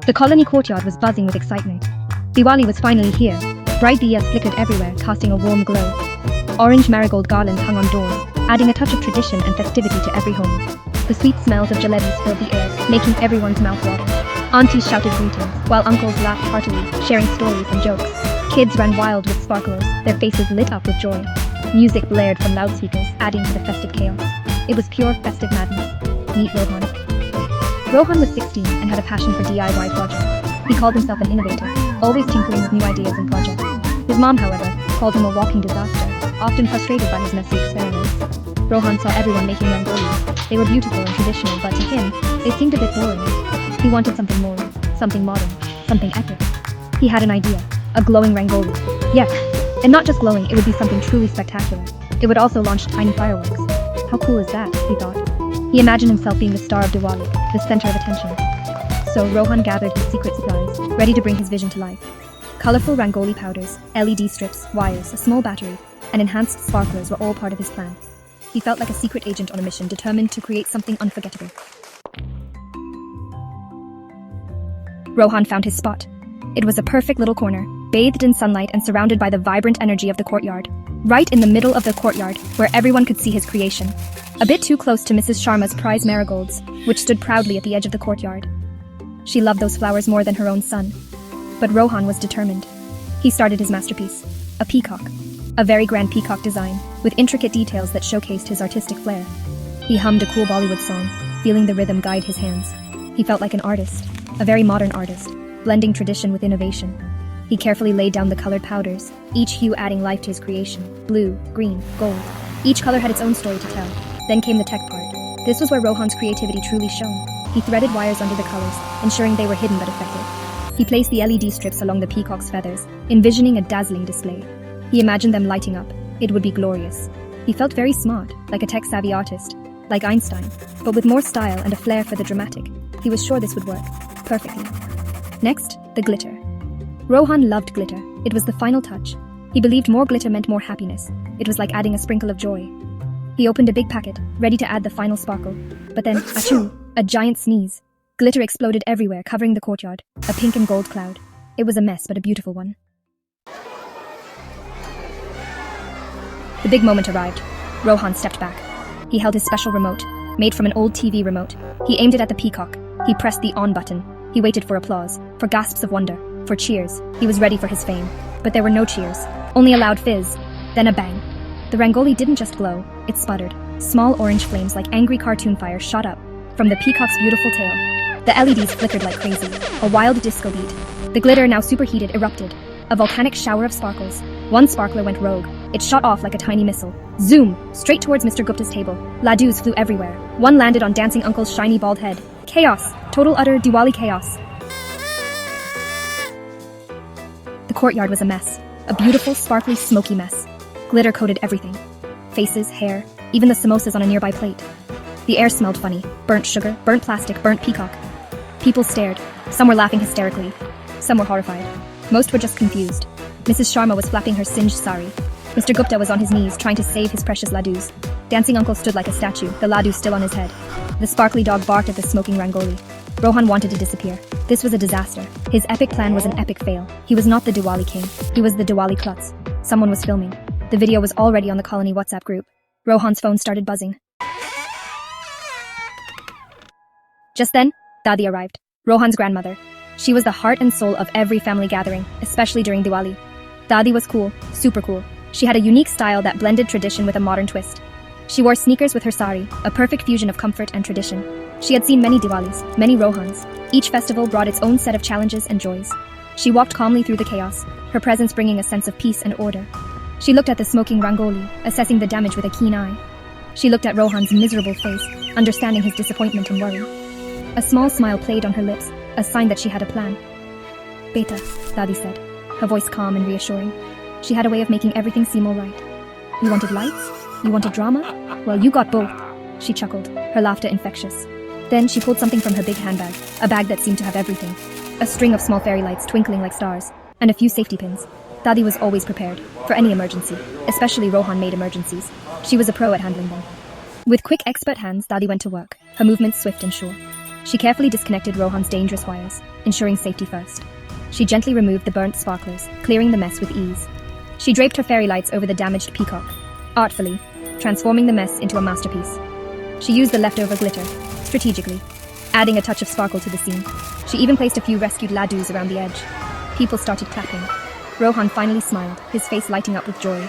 The colony courtyard was buzzing with excitement. Diwali was finally here. Bright diyas flickered everywhere, casting a warm glow. Orange marigold garlands hung on doors, adding a touch of tradition and festivity to every home. The sweet smells of jalebis filled the air, making everyone's mouth water. Aunties shouted greetings, while uncles laughed heartily, sharing stories and jokes. Kids ran wild with sparklers, their faces lit up with joy. Music blared from loudspeakers, adding to the festive chaos. It was pure festive madness. Meet Rohan. Rohan was 16 and had a passion for DIY projects. He called himself an innovator, always tinkering with new ideas and projects. His mom, however, called him a walking disaster, often frustrated by his messy experiments. Rohan saw everyone making rangolis. They were beautiful and traditional, but to him, they seemed a bit boring. He wanted something more, something modern, something epic. He had an idea, a glowing rangoli. Yes, and not just glowing, it would be something truly spectacular. It would also launch tiny fireworks. How cool is that, he thought. He imagined himself being the star of Diwali, the center of attention. So Rohan gathered his secret supplies, ready to bring his vision to life. Colorful rangoli powders, LED strips, wires, a small battery, and enhanced sparklers were all part of his plan. He felt like a secret agent on a mission, determined to create something unforgettable. Rohan found his spot. It was a perfect little corner, bathed in sunlight and surrounded by the vibrant energy of the courtyard. Right in the middle of the courtyard, where everyone could see his creation. A bit too close to Mrs. Sharma's prize marigolds, which stood proudly at the edge of the courtyard. She loved those flowers more than her own son. But Rohan was determined. He started his masterpiece, a peacock. A very grand peacock design, with intricate details that showcased his artistic flair. He hummed a cool Bollywood song, feeling the rhythm guide his hands. He felt like an artist, a very modern artist, blending tradition with innovation. He carefully laid down the colored powders, each hue adding life to his creation. Blue, green, gold. Each color had its own story to tell. Then came the tech part. This was where Rohan's creativity truly shone. He threaded wires under the colors, ensuring they were hidden but effective. He placed the LED strips along the peacock's feathers, envisioning a dazzling display. He imagined them lighting up. It would be glorious. He felt very smart, like a tech-savvy artist, like Einstein, but with more style and a flair for the dramatic. He was sure this would work perfectly. Next, the glitter. Rohan loved glitter. It was the final touch. He believed more glitter meant more happiness. It was like adding a sprinkle of joy. He opened a big packet, ready to add the final sparkle. But then, achoo, a giant sneeze. Glitter exploded everywhere, covering the courtyard, a pink and gold cloud. It was a mess, but a beautiful one. The big moment arrived. Rohan stepped back. He held his special remote, made from an old TV remote. He aimed it at the peacock. He pressed the on button. He waited for applause, for gasps of wonder, for cheers. He was ready for his fame. But there were no cheers, only a loud fizz. Then a bang. The rangoli didn't just glow, it sputtered. Small orange flames like angry cartoon fire shot up from the peacock's beautiful tail. The LEDs flickered like crazy, a wild disco beat. The glitter, now superheated, erupted. A volcanic shower of sparkles. One sparkler went rogue. It shot off like a tiny missile. Zoom! Straight towards Mr. Gupta's table. Laddoos flew everywhere. One landed on Dancing Uncle's shiny bald head. Chaos! Total utter Diwali chaos. The courtyard was a mess. A beautiful, sparkly, smoky mess. Glitter coated everything. Faces, hair, even the samosas on a nearby plate. The air smelled funny. Burnt sugar, burnt plastic, burnt peacock. People stared. Some were laughing hysterically. Some were horrified. Most were just confused. Mrs. Sharma was flapping her singed sari. Mr. Gupta was on his knees, trying to save his precious laddoos. Dancing Uncle stood like a statue, the laddoo still on his head. The sparkly dog barked at the smoking rangoli. Rohan wanted to disappear. This was a disaster. His epic plan was an epic fail. He was not the Diwali king. He was the Diwali klutz. Someone was filming. The video was already on the colony WhatsApp group. Rohan's phone started buzzing. Just then, Dadi arrived, Rohan's grandmother. She was the heart and soul of every family gathering, especially during Diwali. Dadi was cool, super cool. She had a unique style that blended tradition with a modern twist. She wore sneakers with her sari, a perfect fusion of comfort and tradition. She had seen many Diwalis, many Rohans. Each festival brought its own set of challenges and joys. She walked calmly through the chaos, her presence bringing a sense of peace and order. She looked at the smoking rangoli, assessing the damage with a keen eye. She looked at Rohan's miserable face, understanding his disappointment and worry. A small smile played on her lips, a sign that she had a plan. Beta, Dadi said, her voice calm and reassuring. She had a way of making everything seem all right. You wanted lights? You wanted drama? Well, you got both. She chuckled, her laughter infectious. Then she pulled something from her big handbag, a bag that seemed to have everything. A string of small fairy lights twinkling like stars, and a few safety pins. Dadi was always prepared, for any emergency, especially Rohan-made emergencies. She was a pro at handling them. With quick, expert hands, Dadi went to work, her movements swift and sure. She carefully disconnected Rohan's dangerous wires, ensuring safety first. She gently removed the burnt sparklers, clearing the mess with ease. She draped her fairy lights over the damaged peacock, artfully, transforming the mess into a masterpiece. She used the leftover glitter, strategically, adding a touch of sparkle to the scene. She even placed a few rescued laddoos around the edge. People started clapping. Rohan finally smiled, his face lighting up with joy.